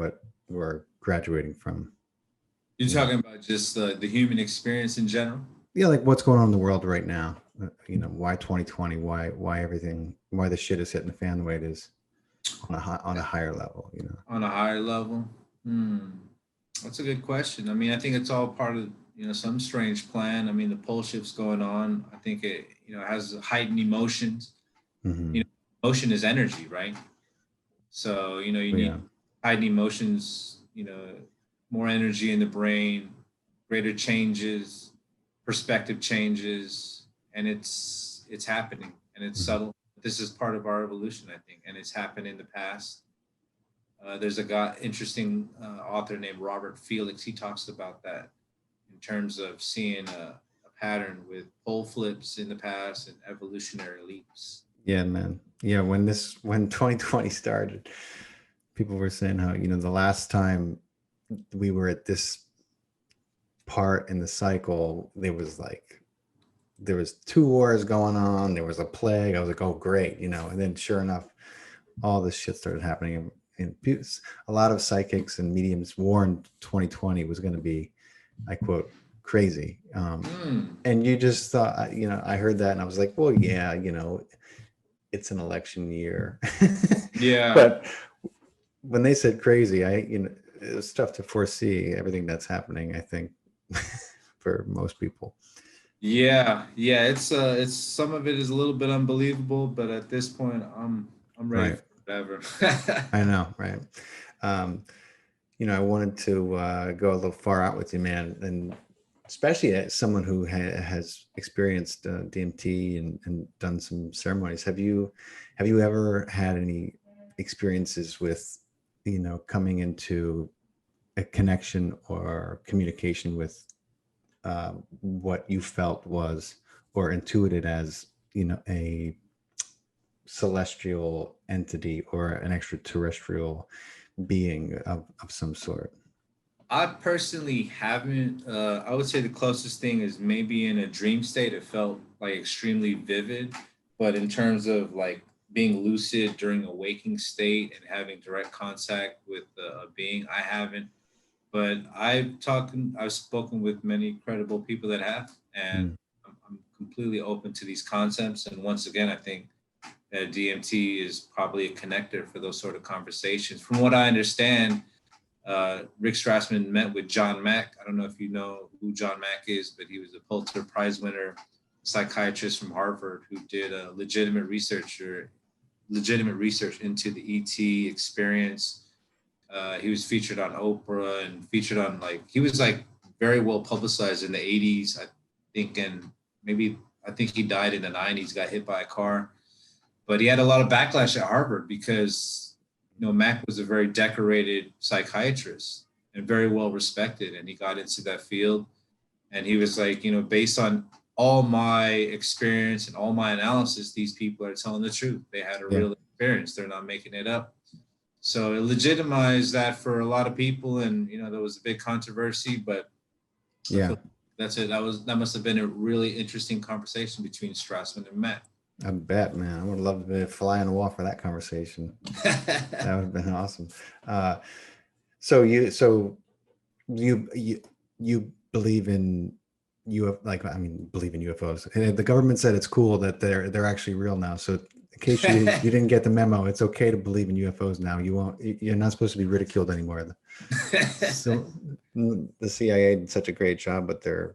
we're graduating from? you're You know? talking about just the human experience in general? Yeah, like what's going on in the world right now? Why 2020? Why everything? Why the shit is hitting the fan the way it is on a higher level? On a higher level? Hmm. That's a good question. I mean, I think it's all part of, some strange plan. I mean, the pole shift's going on. I think it, has heightened emotions. Hmm. You know, Emotion is energy, right? So, you Yeah, need heightened emotions, more energy in the brain, greater changes, perspective changes, and it's happening and it's hmm, subtle. This is part of our evolution, I think, and it's happened in the past. There's a guy, interesting author named Robert Felix. He talks about that in terms of seeing a pattern with pole flips in the past and evolutionary leaps. yeah, man. Yeah, when 2020 started, people were saying how the last time we were at this part in the cycle, there was two wars going on. There was a plague. I was like, oh, great, and then sure enough, all this shit started happening. And a lot of psychics and mediums warned 2020 was going to be, I quote, crazy. Mm, And you just thought, I heard that and I was like, well, yeah, it's an election year. yeah. But when they said crazy, it was tough to foresee everything that's happening, I think, for most people. Yeah, it's some of it is a little bit unbelievable, but at this point, I'm ready Right. for whatever. I know. Right. Um, I wanted to go a little far out with you, man, and especially as someone who has experienced DMT and done some ceremonies. Have you ever had any experiences with, coming into a connection or communication with what you felt was or intuited as, a celestial entity or an extraterrestrial being of some sort? I personally haven't. I would say the closest thing is maybe in a dream state. It felt like extremely vivid, but in terms of like being lucid during a waking state and having direct contact with a being. I haven't, but I've spoken with many credible people that have, and Mm. I'm completely open to these concepts. And once again, I think that DMT is probably a connector for those sort of conversations. From what I understand, Rick Strassman met with John Mack. I don't know if you know who John Mack is, but he was a Pulitzer Prize winner, psychiatrist from Harvard who did a legitimate research into the ET experience. He was featured on Oprah and featured on he was very well publicized in the 80s, I think, and I think he died in the 90s, got hit by a car. But he had a lot of backlash at Harvard because, Mack was a very decorated psychiatrist and very well respected. And he got into that field. And he was like, based on all my experience and all my analysis, these people are telling the truth. They had a real experience. They're not making it up. So it legitimized that for a lot of people. And, there was a big controversy, but yeah, that's it. That must have been a really interesting conversation between Strassman and Matt. I bet, man. I would love to be a fly on the wall for that conversation. That would have been awesome. So you believe in believe in UFOs. And the government said it's cool that they're actually real now. So in case you didn't get the memo, it's okay to believe in UFOs now. You're not supposed to be ridiculed anymore. So the CIA did such a great job with their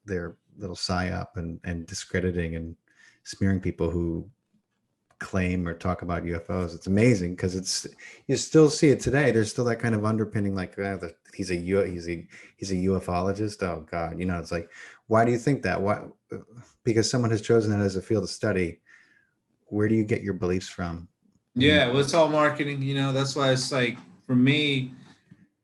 little psyop and discrediting and smearing people who claim or talk about UFOs. It's amazing because you still see it today. There's still that kind of underpinning, he's a ufologist. Oh God, it's like, why do you think that? Why? Because someone has chosen it as a field of study. Where do you get your beliefs from? Yeah, well, it's all marketing. That's why it's like, for me,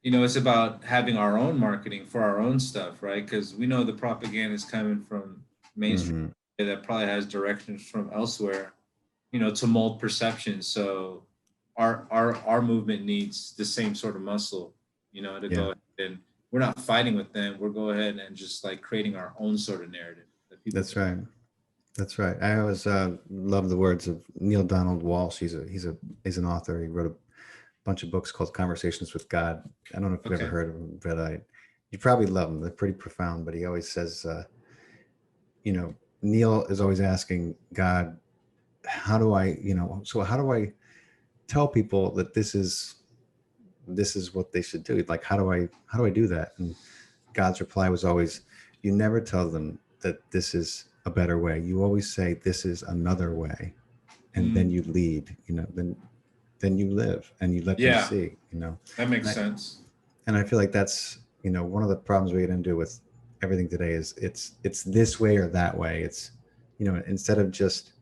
it's about having our own marketing for our own stuff, right? Because we know the propaganda is coming from mainstream that probably has directions from elsewhere, to mold perception. So our movement needs the same sort of muscle, to go ahead, and we're not fighting with them. We're go ahead and just creating our own sort of narrative. That's right. That's right. I always love the words of Neil Donald Walsh. He's an author. He wrote a bunch of books called Conversations with God. I don't know if you've ever heard of them, but you probably love them. They're pretty profound. But he always says, Neil is always asking God, how do I tell people that this is what they should do? Like, how do I do that? And God's reply was always, you never tell them that this is a better way. You always say, this is another way. And then you lead, then you live and you let them see, That makes sense. And I feel like that's, one of the problems we get into with everything today is it's this way or that way. It's, instead of just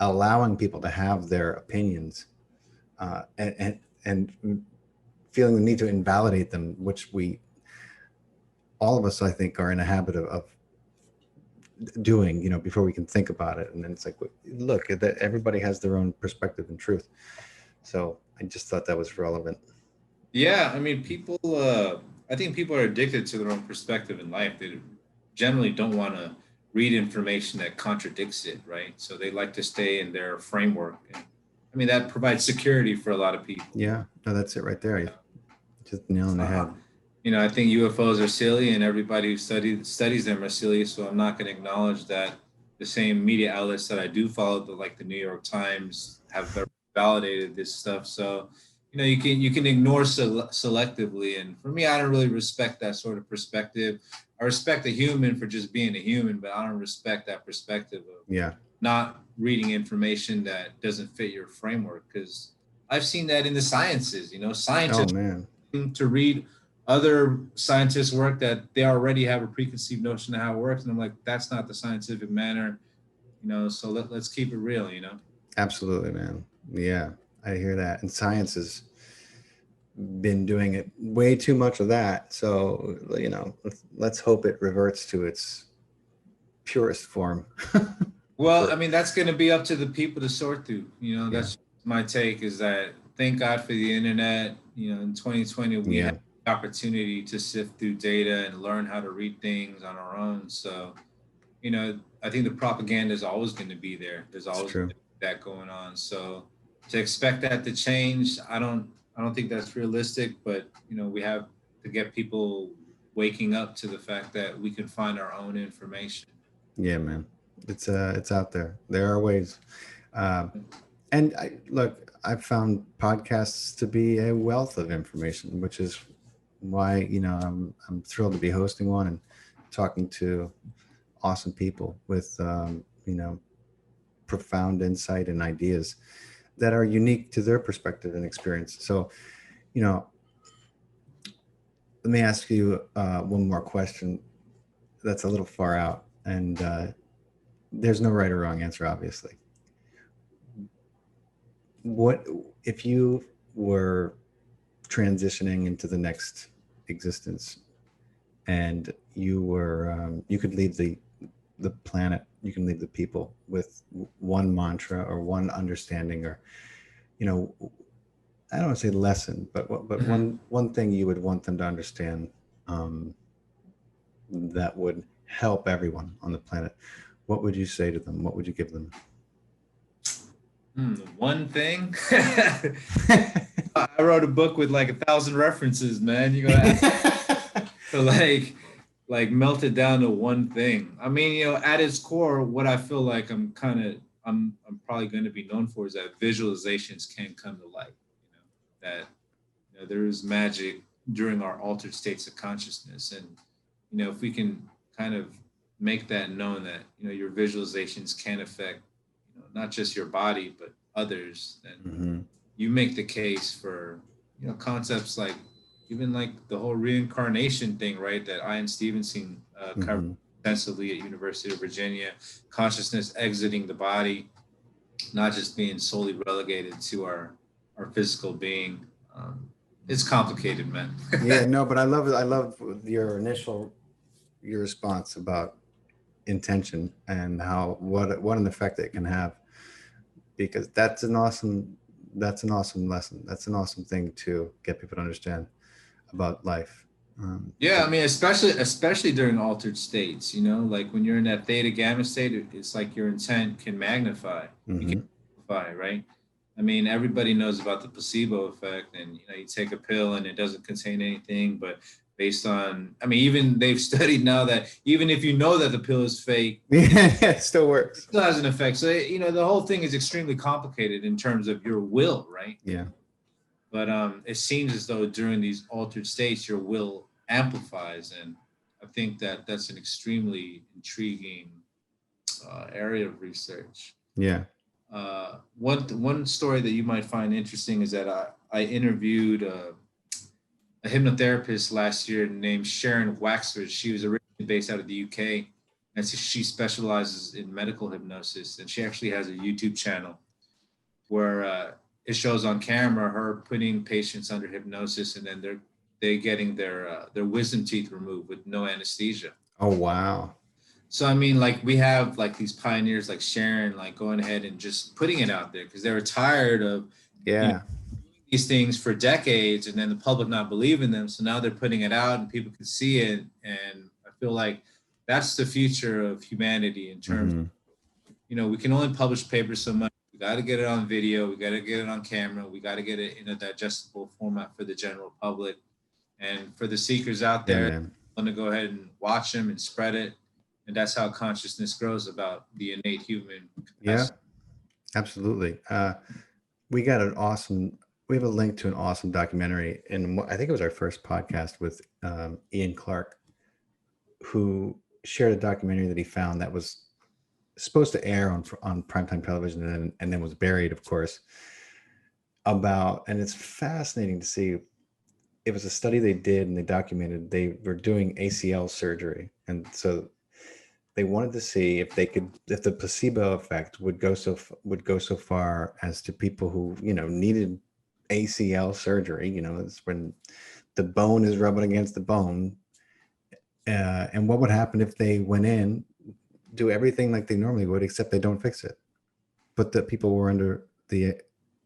allowing people to have their opinions and feeling the need to invalidate them, which all of us, I think, are in a habit of doing, before we can think about it. And then it's like, look, that everybody has their own perspective and truth. So I just thought that was relevant. Yeah, I mean, I think people are addicted to their own perspective in life. They generally don't want to read information that contradicts it, right? So they like to stay in their framework. And, I mean, that provides security for a lot of people. Yeah, no, that's it right there. You just nail in the head. I think UFOs are silly, and everybody who studies them are silly. So I'm not going to acknowledge that the same media outlets that I do follow, like the New York Times, have validated this stuff. So, you can ignore selectively. And for me, I don't really respect that sort of perspective. I respect a human for just being a human, but I don't respect that perspective of not reading information that doesn't fit your framework. Because I've seen that in the sciences. Scientists to read other scientists' work that they already have a preconceived notion of how it works, and I'm like, that's not the scientific manner. So let's keep it real. Absolutely, man. Yeah, I hear that. And science has been doing it way too much of that. So, let's hope it reverts to its purest form. Well, I mean, that's going to be up to the people to sort through. That's my take, is that thank God for the internet. In 2020, we have the opportunity to sift through data and learn how to read things on our own. So, I think the propaganda is always going to be there. There's always that going on. So to expect that to change, I don't think that's realistic, but we have to get people waking up to the fact that we can find our own information. Yeah, man. It's out there. There are ways. And look, I've found podcasts to be a wealth of information, which is why, I'm thrilled to be hosting one and talking to awesome people with, profound insight and ideas that are unique to their perspective and experience. So, let me ask you one more question that's a little far out, and there's no right or wrong answer, obviously. What if you were transitioning into the next existence, and you could leave the planet, you can leave the people with one mantra or one understanding, or I don't want to say lesson, but one thing you would want them to understand, that would help everyone on the planet, what would you say to them? What would you give them? One thing. I wrote a book with like 1,000 references, man. You gotta to like melt it down to one thing. I mean, at its core, what I feel like I'm probably going to be known for is that visualizations can come to light. That there is magic during our altered states of consciousness, and if we can kind of make that known that your visualizations can affect not just your body but others, then you make the case for concepts like even like the whole reincarnation thing, right? That Ian Stevenson covered extensively at University of Virginia. Consciousness exiting the body, not just being solely relegated to our physical being. It's complicated, man. Yeah, no, but I love your response about intention and how what an effect it can have, because that's an awesome lesson. That's an awesome thing to get people to understand about life. Yeah, I mean, especially during altered states, like when you're in that theta gamma state, it's like your intent can magnify. You can amplify, right? I mean, everybody knows about the placebo effect, and you take a pill and it doesn't contain anything, but based on, I mean, even they've studied now that even if you know that the pill is fake, it still works. It still has an effect. So, the whole thing is extremely complicated in terms of your will, right? Yeah. But it seems as though during these altered states, your will amplifies. And I think that that's an extremely intriguing area of research. Yeah. One story that you might find interesting is that I interviewed a hypnotherapist last year named Sharon Waxford. She was originally based out of the UK, and she specializes in medical hypnosis. And she actually has a YouTube channel where it shows on camera her putting patients under hypnosis, and then they're getting their wisdom teeth removed with no anesthesia. Oh, wow. So, I mean, like we have like these pioneers like Sharon, like going ahead and just putting it out there because they were tired of doing these things for decades and then the public not believing them. So now they're putting it out and people can see it. And I feel like that's the future of humanity in terms of, we can only publish papers so much. We got to get it on video. We got to get it on camera. We got to get it in a digestible format for the general public. And for the seekers out there, want to go ahead and watch them and spread it. And that's how consciousness grows about the innate human capacity. Yeah, absolutely. We have a link to an awesome documentary. And I think it was our first podcast with Ian Clark, who shared a documentary that he found that was supposed to air on primetime television and then was buried, of course, and it's fascinating to see. It was a study they did and they documented they were doing ACL surgery. And so they wanted to see if the placebo effect would go so far as to people who, needed ACL surgery. It's when the bone is rubbing against the bone. And what would happen if they went in, do everything like they normally would, except they don't fix it. But the people were under the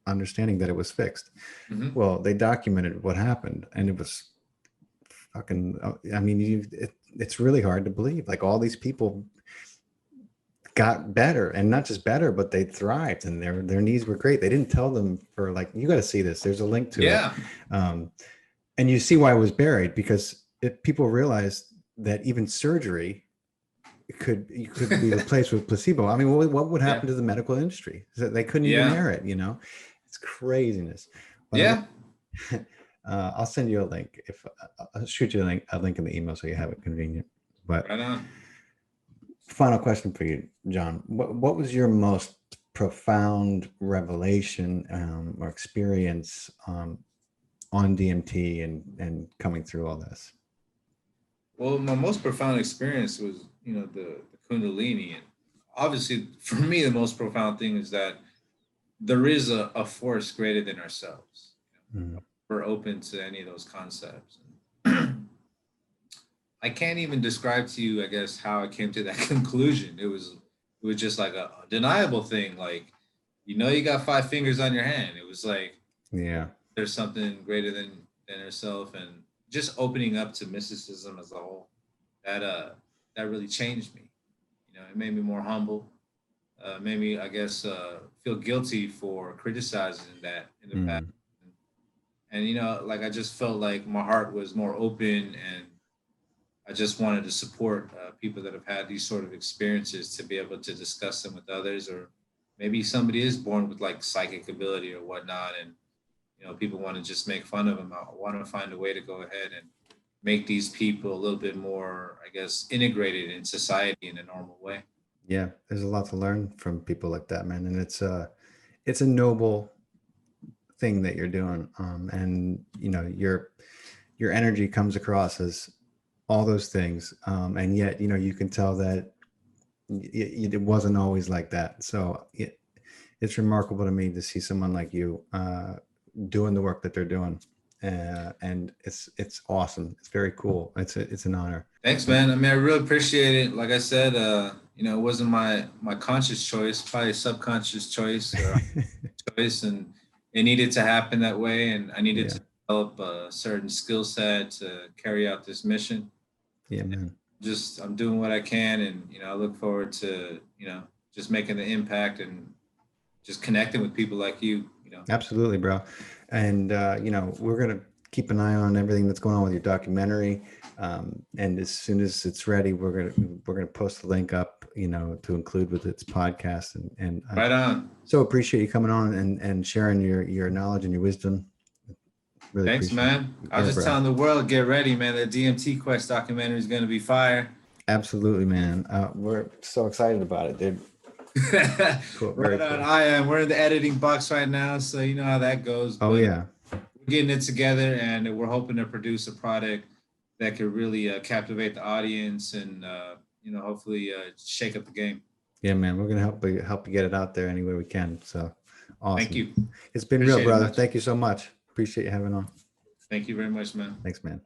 understanding that it was fixed. Well, they documented what happened, and it was fucking, I mean, it's really hard to believe. Like all these people got better, and not just better, but they thrived, and their knees were great. They didn't tell them for like, you got to see this. There's a link to it. And you see why it was buried, because people realized that even surgery could be replaced with placebo. I mean, what would happen to the medical industry? They couldn't even air it, you know? It's craziness. But I'll send you a link. I'll shoot you a link in the email so you have it convenient. But right on. Final question for you, John. What was your most profound revelation or experience on DMT and coming through all this? Well, my most profound experience was, the Kundalini. And obviously, for me, the most profound thing is that there is a force greater than ourselves. We're open to any of those concepts. I can't even describe to you, I guess, how I came to that conclusion. It was just like a undeniable thing. Like, you got 5 fingers on your hand. It was like, there's something greater than yourself, and just opening up to mysticism as a whole. That really changed me. It made me more humble. Made me, I guess, feel guilty for criticizing that in the past. And like I just felt like my heart was more open, and I just wanted to support people that have had these sort of experiences to be able to discuss them with others, or maybe somebody is born with like psychic ability or whatnot, and people want to just make fun of them. I want to find a way to go ahead and make these people a little bit more, I guess, integrated in society in a normal way. Yeah, there's a lot to learn from people like that, man, and it's a noble thing that you're doing, and your energy comes across as all those things, and yet you can tell that it wasn't always like that. So it's remarkable to me to see someone like you doing the work that they're doing, and it's awesome. It's very cool. It's an honor. Thanks, man. I mean, I really appreciate it. Like I said, it wasn't my conscious choice, probably a subconscious choice, and it needed to happen that way, and I needed to develop a certain skill set to carry out this mission. Yeah, man. I'm doing what I can, and I look forward to just making the impact and just connecting with people like you. Absolutely, bro. And we're gonna keep an eye on everything that's going on with your documentary, and as soon as it's ready, we're gonna post the link up, to include with its podcast. And right on. So appreciate you coming on and sharing your knowledge and your wisdom. Really Thanks, man. I was just telling the world, get ready, man. The DMT Quest documentary is going to be fire. Absolutely, man. We're so excited about it, dude. Cool. Right on. Cool. I am. We're in the editing box right now, so you know how that goes. Oh, yeah. We're getting it together, and we're hoping to produce a product that could really captivate the audience and, hopefully shake up the game. Yeah, man. We're going to help you get it out there any way we can. So awesome. Thank you. It's been real, brother. Thank you so much. Appreciate you having on. Thank you very much, man. Thanks, man.